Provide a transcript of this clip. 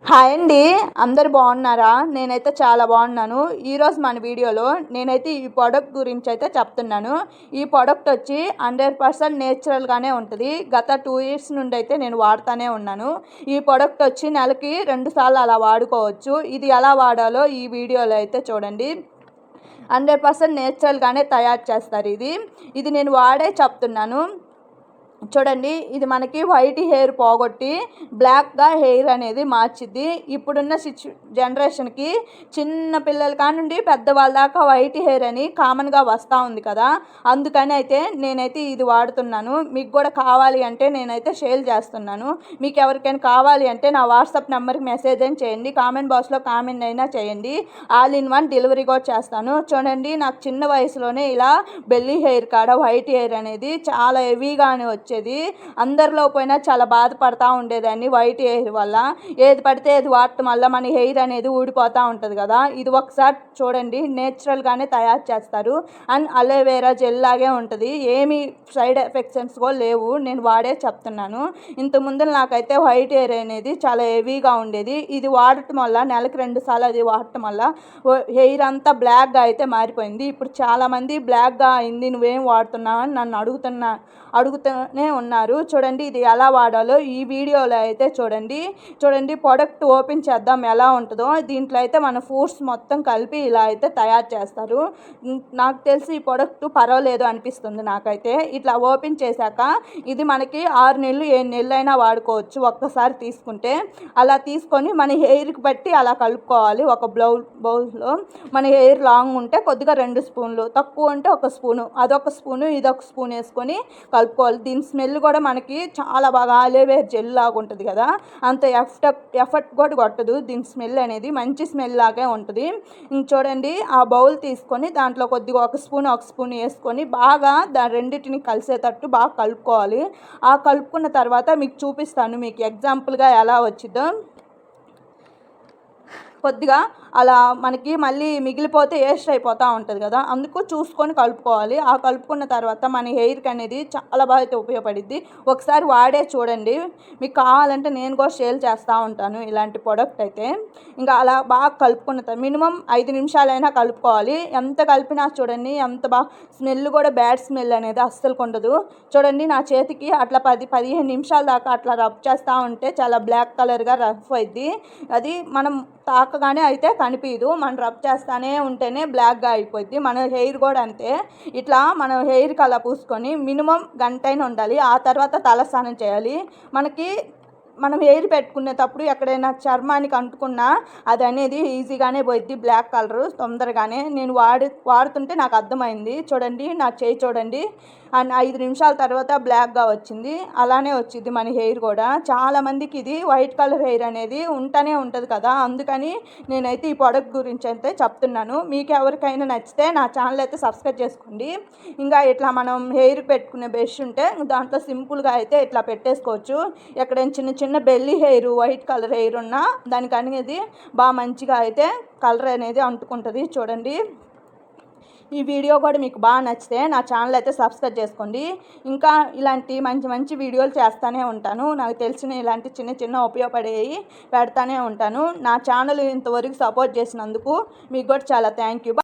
Hi అండి, అందరు బాగున్నారా? నేనైతే చాలా బాగున్నాను. ఈరోజు మన వీడియోలో నేనైతే ఈ ప్రోడక్ట్ గురించి అయితే చెప్తున్నాను. ఈ ప్రోడక్ట్ వచ్చి 100% నేచురల్గానే ఉంటుంది. గత 2 ఇయర్స్ నుండి అయితే నేను వాడుతూనే ఉన్నాను. ఈ ప్రోడక్ట్ వచ్చి నెలకి 2 సార్లు అలా వాడుకోవచ్చు. ఇది ఎలా వాడాలో ఈ వీడియోలో అయితే చూడండి. 100% నేచురల్గానే తయారు చేస్తారు. ఇది నేను వాడే చెప్తున్నాను. చూడండి, ఇది మనకి వైట్ హెయిర్ పోగొట్టి బ్లాక్గా హెయిర్ అనేది మార్చిద్ది. ఇప్పుడున్న జనరేషన్కి చిన్న పిల్లల కానుండి పెద్దవాళ్ళ దాకా వైట్ హెయిర్ అని కామన్గా వస్తూ ఉంది కదా. అందుకని అయితే నేనైతే ఇది వాడుతున్నాను. మీకు కూడా కావాలి అంటే నేనైతే షేర్ చేస్తున్నాను. మీకు ఎవరికైనా కావాలి అంటే నా వాట్సాప్ నెంబర్కి మెసేజ్ అయినా చేయండి, కామెంట్ బాక్స్లో కామెంట్ అయినా చేయండి. ఆల్ ఇన్ వన్ డెలివరీ కూడా చేస్తాను. చూడండి, నాకు చిన్న వయసులోనే ఇలా బెల్లీ హెయిర్ కాడ వైట్ హెయిర్ అనేది చాలా హెవీగానే వచ్చేది. అందరిలో పోయినా చాలా బాధపడతా ఉండేదాన్ని వైట్ హెయిర్ వల్ల. ఏది పడితే అది వాడటం వల్ల మన హెయిర్ అనేది ఊడిపోతూ ఉంటుంది కదా. ఇది ఒకసారి చూడండి, నేచురల్గానే తయారు చేస్తారు. అండ్ అలోవెరా జెల్ లాగే ఉంటుంది. ఏమి సైడ్ ఎఫెక్ట్స్ కూడా లేవు. నేను వాడే చెప్తున్నాను. ఇంతకుముందు నాకైతే వైట్ హెయిర్ అనేది చాలా హెవీగా ఉండేది. ఇది వాడటం వల్ల నెలకు 2 సార్లు అది వాడటం వల్ల హెయిర్ అంతా బ్లాక్గా అయితే మారిపోయింది. ఇప్పుడు చాలామంది బ్లాక్గా అయింది, నువ్వేం వాడుతున్నావు అని నన్ను అడుగుతూనే ఉన్నారు. చూడండి, ఇది ఎలా వాడాలో ఈ వీడియోలో అయితే చూడండి ప్రోడక్ట్ ఓపెన్ చేద్దాం ఎలా ఉంటుందో. దీంట్లో అయితే మన ఫ్రూట్స్ మొత్తం కలిపి ఇలా అయితే తయారు చేస్తారు. నాకు తెలిసి ఈ ప్రోడక్ట్ పర్వాలేదు అనిపిస్తుంది నాకైతే. ఇట్లా ఓపెన్ చేశాక ఇది మనకి 6 నెలలు 7 నెలలు అయినా వాడుకోవచ్చు ఒక్కసారి తీసుకుంటే. అలా తీసుకొని మన హెయిర్కి బట్టి అలా కలుపుకోవాలి. ఒక బౌల్లో మన హెయిర్ లాంగ్ ఉంటే కొద్దిగా 2 స్పూన్లు, తక్కువ ఉంటే 1 స్పూను, అదొక స్పూను ఇదొక స్పూన్ వేసుకొని కలుపుకోవాలి. దీని స్మెల్ కూడా మనకి చాలా బాగా అలోవేరా జెల్ లాగా ఉంటుంది కదా, అంత ఎఫర్ట్ కూడా కొట్టదు. దీని స్మెల్ అనేది మంచి స్మెల్ లాగే ఉంటుంది. చూడండి, ఆ బౌల్ తీసుకొని దాంట్లో కొద్దిగా 1 స్పూన్ వేసుకొని బాగా రెండింటిని కలిసేటట్టు బాగా కలుపుకోవాలి. ఆ కలుపుకున్న తర్వాత మీకు చూపిస్తాను, మీకు ఎగ్జాంపుల్గా ఎలా వచ్చిందో. కొద్దిగా అలా మనకి మళ్ళీ మిగిలిపోతే వేస్ట్ అయిపోతూ ఉంటుంది కదా, అందుకు చూసుకొని కలుపుకోవాలి. ఆ కలుపుకున్న తర్వాత మన హెయిర్కి అనేది చాలా బాగా అయితే ఉపయోగపడుద్ది. ఒకసారి వాడే చూడండి. మీకు కావాలంటే నేను కూడా షేర్ చేస్తూ ఉంటాను ఇలాంటి ప్రోడక్ట్ అయితే. ఇంకా అలా బాగా కలుపుకున్న తర్వాత మినిమం 5 నిమిషాలైనా కలుపుకోవాలి. ఎంత కలిపినా చూడండి ఎంత బాగా స్మెల్ కూడా బ్యాడ్ స్మెల్ అనేది అస్సలు ఉండదు. చూడండి, నా చేతికి అట్లా 10-15 నిమిషాల దాకా అట్లా రబ్ చేస్తూ ఉంటే చాలా బ్లాక్ కలర్గా రఫ్ అయింది. అది మనం తాకగానే అయితే కనిపించదు, మనం రబ్ చేస్తూనే ఉంటేనే బ్లాక్గా అయిపోద్ది. మన హెయిర్ కూడా అంతే. ఇట్లా మనం హెయిర్కి అలా పూసుకొని మినిమం గంటైనా ఉండాలి. ఆ తర్వాత తలస్నానం చేయాలి. మనం హెయిర్ పెట్టుకునేటప్పుడు ఎక్కడైనా చర్మానికి అంటుకున్నా అది అనేది ఈజీగానే పోయిద్ది, బ్లాక్ కలరు తొందరగానే. నేను వాడుతుంటే నాకు అర్థమైంది. చూడండి, నా చేయి చూడండి, అండ్ 5 నిమిషాల తర్వాత బ్లాక్గా వచ్చింది. అలానే వచ్చింది మన హెయిర్ కూడా. చాలామందికి ఇది వైట్ కలర్ హెయిర్ అనేది ఉంటూనే ఉంటుంది కదా, అందుకని నేనైతే ఈ ప్రోడక్ట్ గురించి అయితే చెప్తున్నాను. మీకు ఎవరికైనా నచ్చితే నా ఛానల్ అయితే సబ్స్క్రైబ్ చేసుకోండి. ఇంకా ఇట్లా మనం హెయిర్ పెట్టుకునే బ్రష్ ఉంటే దాంట్లో సింపుల్గా అయితే ఇట్లా పెట్టేసుకోవచ్చు. ఎక్కడైనా చిన్న చిన్న belly hair white colour hair ఉన్నా దానికి అనేది బాగా మంచిగా అయితే కలర్ అనేది అంటుకుంటుంది. చూడండి, ఈ వీడియో కూడా మీకు బాగా నచ్చితే నా ఛానల్ అయితే సబ్స్క్రైబ్ చేసుకోండి. ఇంకా ఇలాంటి మంచి మంచి వీడియోలు చేస్తూనే ఉంటాను. నాకు తెలిసిన ఇలాంటి చిన్న చిన్న ఉపయోగపడేవి పెడతానే ఉంటాను. నా ఛానల్ ఇంతవరకు సపోర్ట్ చేసినందుకు మీకు కూడా చాలా థ్యాంక్ యూ.